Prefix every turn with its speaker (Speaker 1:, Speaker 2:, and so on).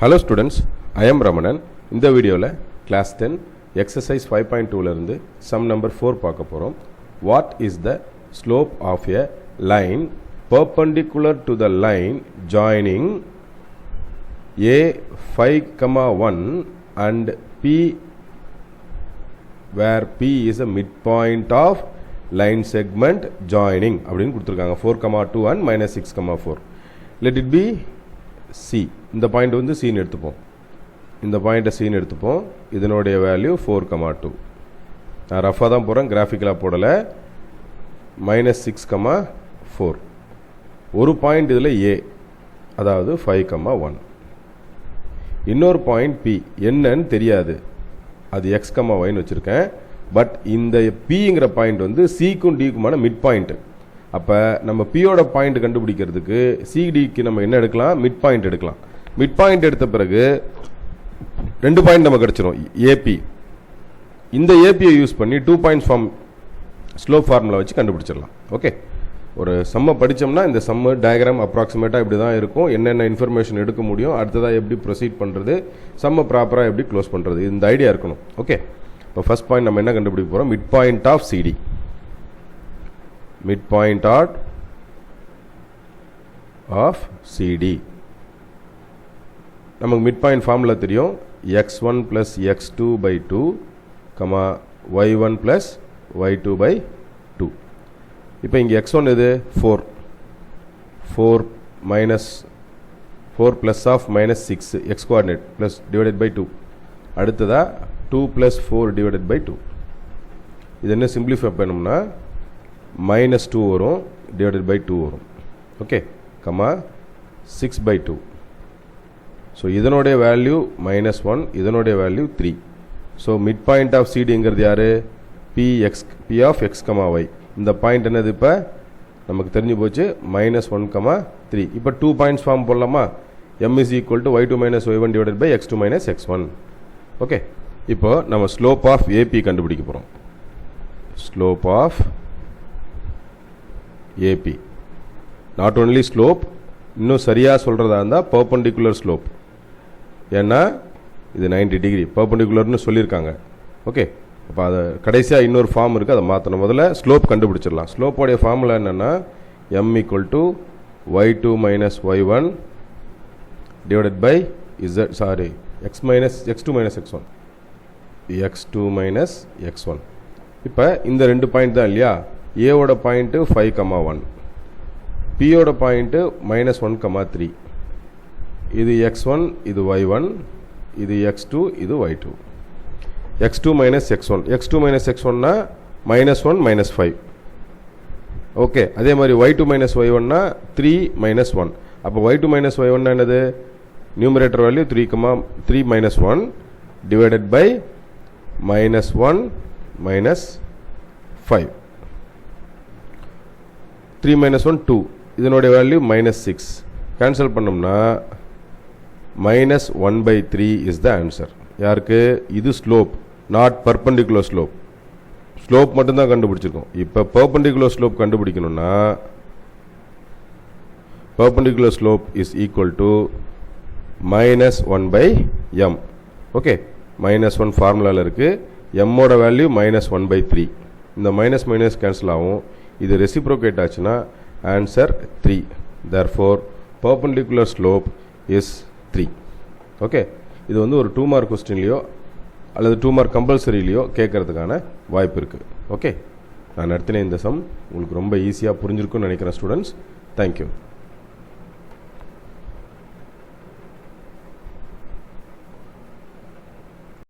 Speaker 1: Hello students, I am Ramanan. இந்த வீடியோவில் class 10 exercise 5.2 இருந்து sum number 4 பார்க்க போகிறோம். What is the slope of a line perpendicular to the line joining A 5,1 and P where P is a midpoint of line segment joining அப்படின்னு கொடுத்துருக்காங்க 4,2 and minus 6,4. Let it be C. இந்த point வந்து C ன்னு எடுத்துப்போம். இந்த பாயிண்ட்டை C ன்னு எடுத்துப்போம். இதனுடைய வேல்யூ 4,2. நான் ரஃபாக தான் போகிறேன், கிராஃபிக்கலாக போடலை. minus 6,4. ஒரு பாயிண்ட் இதில் A, அதாவது 5,1. இன்னொரு பாயிண்ட் P என்னன்னு தெரியாது, அது x,y வச்சுருக்கேன். பட் இந்த Pங்கிற பாயிண்ட் வந்து Cக்கும் Dக்குமான மிட் பாயிண்ட். அப்போ நம்ம Pயோட பாயிண்ட் கண்டுபிடிக்கிறதுக்கு சிடிக்கு நம்ம என்ன எடுக்கலாம், மிட் பாயிண்ட் எடுக்கலாம். மிட் பாயிண்ட் எடுத்த பிறகு ரெண்டு பாயிண்ட் நமக்கு கிடச்சிரும், ஏபி. இந்த ஏபியை யூஸ் பண்ணி 2 பாயிண்ட்ஸ் ஃபார்ம் ஸ்லோப் ஃபார்முலா வச்சு கண்டுபிடிச்சிடலாம். ஓகே, ஒரு சம்மை படித்தோம்னா இந்த சம்மு டயக்ராம் அப்ராக்சிமேட்டாக இப்படி தான் இருக்கும். என்னென்ன இன்ஃபர்மேஷன் எடுக்க முடியும், அடுத்ததாக எப்படி ப்ரொசீட் பண்ணுறது, சம்மை ப்ராப்பராக எப்படி க்ளோஸ் பண்ணுறது, இந்த ஐடியா இருக்கணும். ஓகே, இப்போ ஃபர்ஸ்ட் பாயிண்ட் நம்ம என்ன கண்டுபிடிக்க போகிறோம், mid point of CD. midpoint of CD. நமக்கு midpoint formula தெரியும், x1 plus x2 by 2, y1 plus y2 by 2. இப்போ இங்கே x1 இது 4 minus 4 plus of minus 6 x coordinate plus divided by 2. அடுத்ததா 2 plus 4 divided by 2. இது என்ன simplify பண்ணோம்னா minus 2 வரும், divided by 2 வரும். Okay, 6 by 2. ஸோ இதனுடைய வேல்யூ -1, இதனுடைய value 3. So mid point of சிடிங்கிறது யார், P of x, y. இந்த பாயிண்ட் என்னது, இப்போ நமக்கு தெரிஞ்சு போச்சு, -1, 3. இப்போ 2 பாயிண்ட்ஸ் ஃபார்ம் போடலாமா, m is equal to y2 minus y1 divided by x2 minus x1. Okay, இப்போ நம்ம ஸ்லோப் ஆஃப் ஏபி கண்டுபிடிக்க போகிறோம். Slope of AP. Not only slope, இன்னும் சரியாக சொல்கிறதா இருந்தால் பர்பண்டிகுலர் ஸ்லோப். ஏன்னா இது 90 டிகிரி பர்பண்டிகுலர்னு சொல்லியிருக்காங்க. ஓகே, அப்போ அதை கடைசியாக இன்னொரு ஃபார்ம் இருக்குது, அதை மாற்றணும். முதல்ல ஸ்லோப் கண்டுபிடிச்சிடலாம். ஸ்லோப்போடைய ஃபார்முலா என்னென்னா m equal to y2 minus y1 divided by x2 minus x1. x2 minus x1. இப்போ இந்த ரெண்டு பாயிண்ட் தான் இல்லையா, ஏவோட பாயிண்ட்டு 5,1, பியோட பாயிண்ட்டு -1, 3. இது x1, இது y1, இது x2, இது y2. x2 minus x1, x2 minus x1னா -1 -5. Okay, அதே மாதிரி y2 minus y1னா 3 -1. அப்போ y2 minus y1னா என்னது, numerator value 3 minus 1 divided by -1 minus 5. 3 minus 1 2, இதனுடைய வேல்யூ -6. கேன்சல் பண்ணோம்னா -1/3 இஸ் த ஆன்சர். யாருக்கு, இது slope, not perpendicular slope. Slope மட்டும்தான் கண்டுபிடிச்சிருக்கோம். இப்போ பர்பண்டிகுலர் ஸ்லோப் கண்டுபிடிக்கணும்னா perpendicular slope is equal to -1/m. Okay, -1 ஃபார்முலாவில் இருக்குது, எம்மோட வேல்யூ -1/3. இந்த மைனஸ் கேன்சல் ஆகும், இது ரெசிப்ரோகேட் ஆச்சுன்னா answer 3. therefore perpendicular slope is 3. Okay, இது வந்து ஒரு 2 மார்க் கொஸ்டின்லையோ அல்லது 2 மார்க் கம்பல்சரிலையோ கேட்கறதுக்கான வாய்ப்பு இருக்குது. ஓகே, நான் நடத்தின இந்த சம் உங்களுக்கு ரொம்ப ஈஸியாக புரிஞ்சிருக்குன்னு நினைக்கிறேன் ஸ்டூடெண்ட்ஸ். தேங்க்யூ.